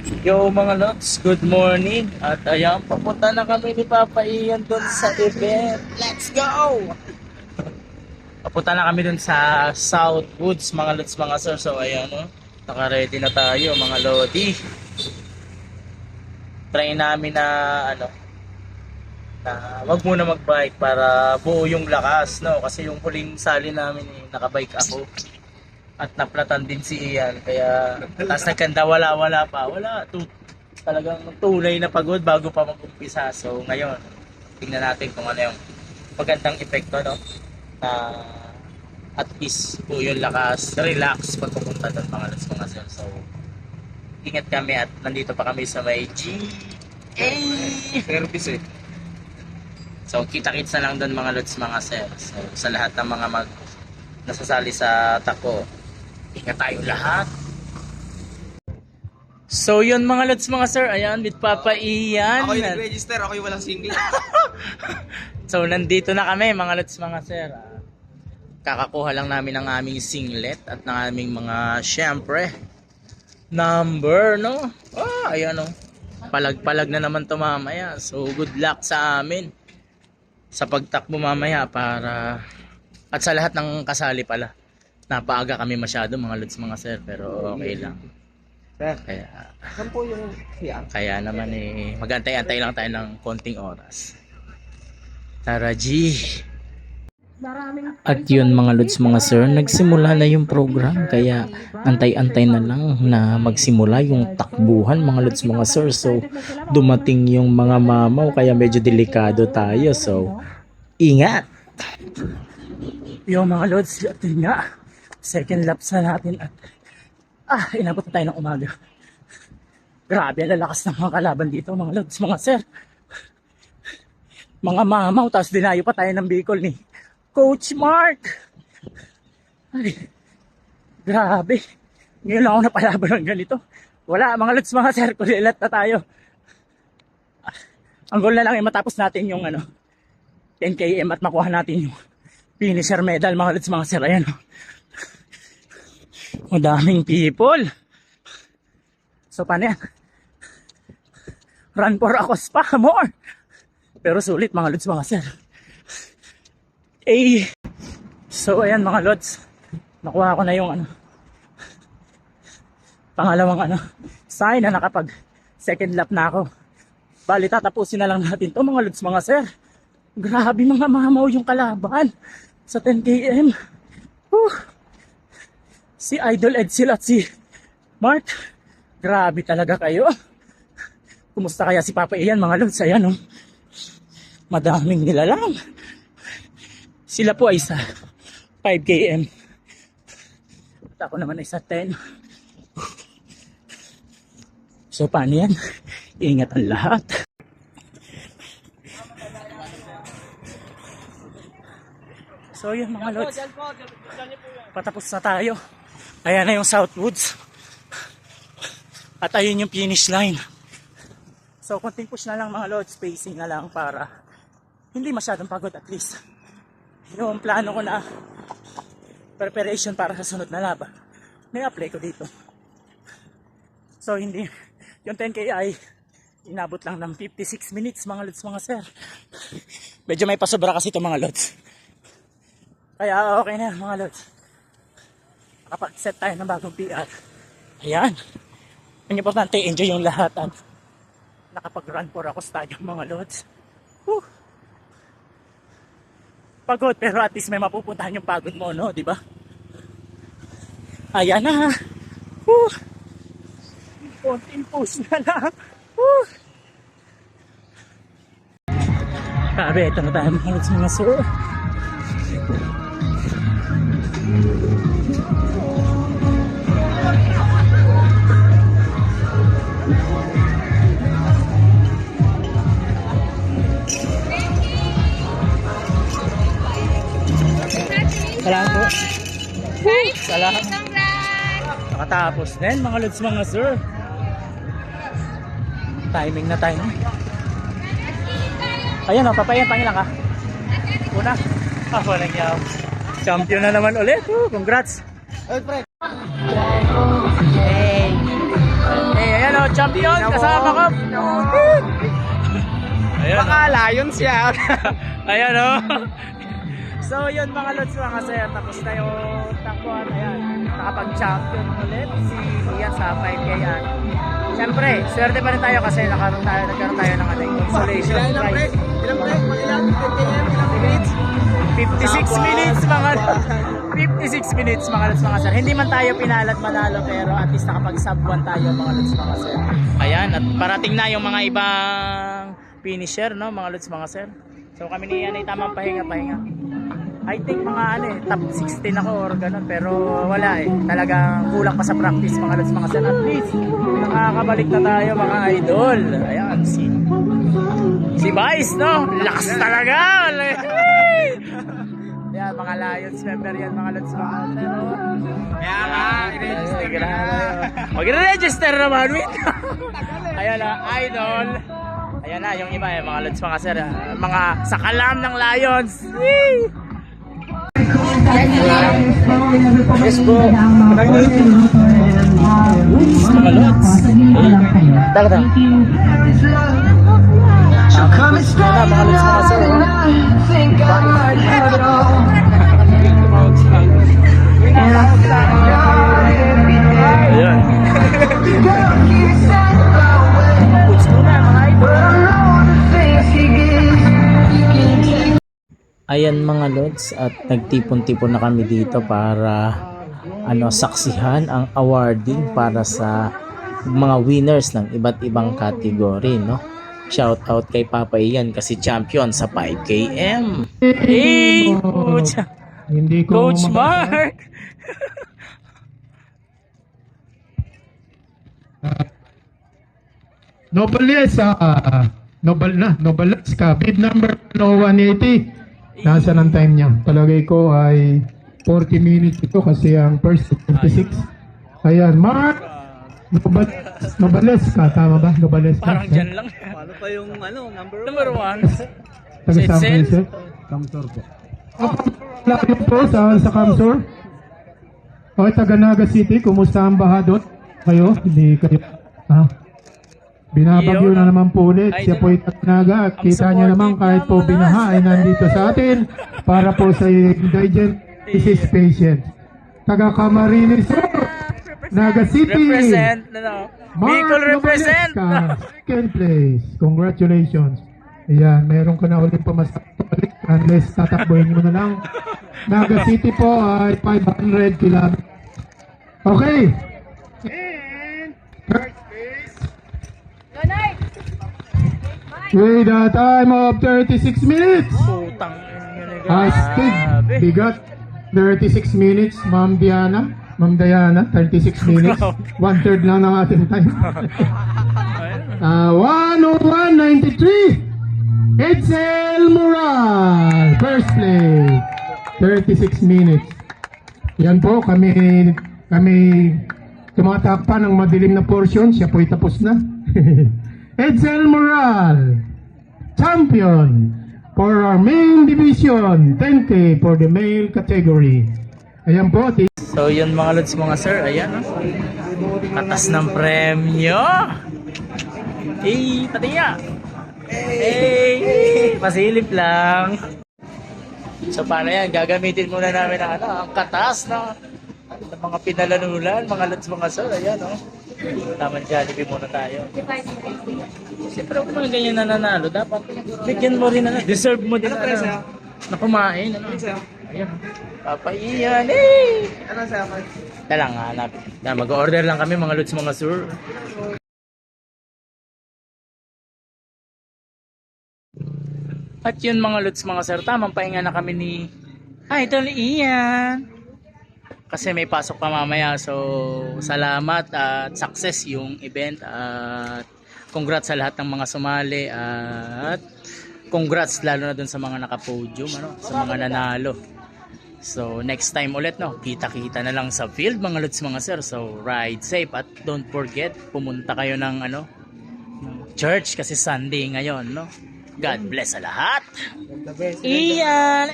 Yo mga lods, good morning. At ayan, papunta na kami ni Papa Ian doon sa event. Let's go! Papunta na kami doon sa South Woods mga lods, mga sir. So ayan o, naka-ready na tayo mga lodi. Try namin na wag muna mag-bike para buo yung lakas, no? Kasi yung huling sali namin nakabike ako. At naplatan din si Ian, kaya tapos nagkanda wala pa, talagang tunay na pagod bago pa mag-umpisa. So ngayon, tingnan natin kung ano yung magandang epekto, no? Na at least po yung lakas, relax pag pupunta doon mga lods, mga sir. So ingat kami at nandito pa kami sa may service eh. So kita-kits na lang doon mga lods, mga sir. So sa lahat ng mga nasasali sa tako, ingat tayo lahat. So yun mga lods, mga sir, ayan with Papa Ian. Ako yung nag-register, ako yung walang single. So nandito na kami mga lods, mga sir. Kakakuha lang namin ng aming singlet at ng aming mga, syempre, number, no? Ayan o, palag-palag na naman to mamaya. So good luck sa amin sa pagtakbo mamaya para, at sa lahat ng kasali pala. Napaaga kami masyado mga lods, mga sir, pero okay lang. Sir, Kaya saan po yung hiyang? kaya naman magantay-antay lang tayo ng konting oras. Tara G. At yun mga lods, mga sir, nagsimula na yung program, kaya antay-antay na lang na magsimula yung takbuhan mga lods, mga sir. So dumating yung mga mamaw, kaya medyo delikado tayo, so ingat. Yung mga lods, yun nga, second laps na natin at inabot na tayo ng umaga. Grabe ang lalakas ng mga kalaban dito mga lods, mga sir. Mga mamaw, tapos dinayo pa tayo ng Bicol ni Coach Mark. Ay, grabe. Ngayon lang ako napalaban ng ganito. Wala mga lods, mga sir, kulilat na tayo. Ang goal na lang ay matapos natin yung 10 km at makuha natin yung finisher medal mga lods, mga sir. Ayan o, madaming people. So paano yan? Run for Akos pa more. Pero sulit mga lods, mga sir. So ayan mga lods, nakuha ko na yung pangalawang sign na nakapag second lap na ako. Bali tatapusin na lang natin to mga lods, mga sir. Grabe mga mamaw yung kalaban sa 10 km. Si Idol Edsel at si Mark, grabe talaga kayo. Kumusta kaya si Papa Ian mga lods? Ayan o, madaming nilalang. Sila po ay sa 5 km at ako naman ay sa 10. So paano yan? Ingat ang lahat. So yun mga lods, patapos na tayo. Ayan na yung Southwoods. At ayun yung finish line. So konting push na lang mga lods, spacing na lang para hindi masyadong pagod. At least yung plano ko na preparation para sa sunod na laban, may apply ko dito. So hindi, yung 10K ay inabot lang ng 56 minutes mga lods, mga sir. Medyo may pasobra kasi ito mga lods. Kaya okay na mga lods, nakapag-set tayo ng bagong PR. Ayan, ang importante, enjoy yung lahat at nakapag-run for Akos tayo mga lods. Pagod, pero at least may mapupuntahan yung pagod mo, no? Diba? Ayan na. Konting push na lang. Grabe, ito na tayo mga lods, mga sir. Salamat po. Salamat. Nakatapos din mga lods, mga sir. Timing na tayo. Ayan o, papayan, pangilan ka? Una. Walang yaw. Champion na naman ulit. Congrats. Hey, ayan o, champion, kasama ko. Ayan, Baka Lions yan. ayan o. So yun mga lods mga sir, tapos na yung takbuhan. Ayan, nakapag-champion ulit si Ian sa 5K yan. Siyempre, swerte pa rin tayo kasi nagkaroon tayo ng consolation prize. Ilang break? Ilang 50 minutes? 56 minutes mga 56 minutes mga lods mga sir. Hindi man tayo pinalat manalo pero at least nakapag sub 1 tayo mga lods mga sir. Ayan, at parating na yung mga ibang finisher no mga lods mga sir. So kami ni Ian ay tamang pahinga. I think mga top 16 ako or ganun pero wala talagang kulang pa sa practice mga lods mga sir. At least nakakabalik na tayo mga idol. Ayan si Vice no, lakas talaga. Yan mga Lions member yan mga lods mga sir. Kaya nga, i-register ka na. Mag-register naman wait. Ayan na idol. Ayan na yung iba mga lods mga sir, mga sakalam ng Lions. Yes bro. Mga lods. Dagat. Mga lods mga sir. Ayan. Puts muna mga idol. Ayan mga lods, at nagtipon-tipon na kami dito para saksihan ang awarding para sa mga winners ng iba't ibang category no. Shout out kay Papa Ian kasi champion sa 5km. Hey, Coach, Hindi ko Coach Mark. Nobaleska, bid number 180. Nasa ng time niya? Palagay ko ay 40 minutes ito kasi ang first 26. Ayan, Mark Nobaleska, tama ba? Nobaleska. Parang dyan lang. Paano pa yung Number 1. Taga San Setsen? Jose. Kamsor po. Layo po sa Kamsor. Okay, taga Naga City. Kumusta ang baha doon? Kayo? Hindi kayo. Binabagyo na naman po ulit. Siya po taga Naga. Kita niya naman kahit po binaha ay nandito sa atin para po sa indigent disease patient. Taga Camarines Naga City. Represent. Bicol Mark represent. Nobaleska, second place. Congratulations. Ayan, meron ka na ulit pamasabalik unless tatakbuhin mo na lang. Naga City po ay 500 km. Okay. And third place. With a time of 36 minutes. Putang. Astig. Bigat. 36 minutes, Ma'am Diana. Ma'am Diana, 36 minutes. 1/3 lang ng ating time. 101.93. Edsel Moral, first place. 36 minutes. Yan po, kami tumatakpan ng madilim na portion. Siya po'y tapos na. Edsel Moral, champion for our main division, 10K for the male category. Ayan po. So yun mga lods mga sir, ayan katas ng premyo. Patingya. Pasilip lang. So paano yan, gagamitin muna namin ang katas ng mga pinalanulan, mga lods mga sir, ayan Tamang Jollibee muna tayo. Siyempre kung mga ganyan na nanalo, dapat bigyan mo rin deserve mo din na kumain. Ayan. Papa Ian, Ano sa'yo, Mark? Talang hanap. Mag-order lang kami mga lods mga sir. At yun mga lods mga sir, tamang pahinga na kami ni Idol Ian. Kasi may pasok pa mamaya, so salamat at success yung event at congrats sa lahat ng mga sumali at congrats lalo na dun sa mga naka-podium, sa mga nanalo. So next time ulit kita-kita na lang sa field mga lods mga sir. So ride safe at don't forget pumunta kayo ng church kasi Sunday ngayon God bless sa lahat. Iyan.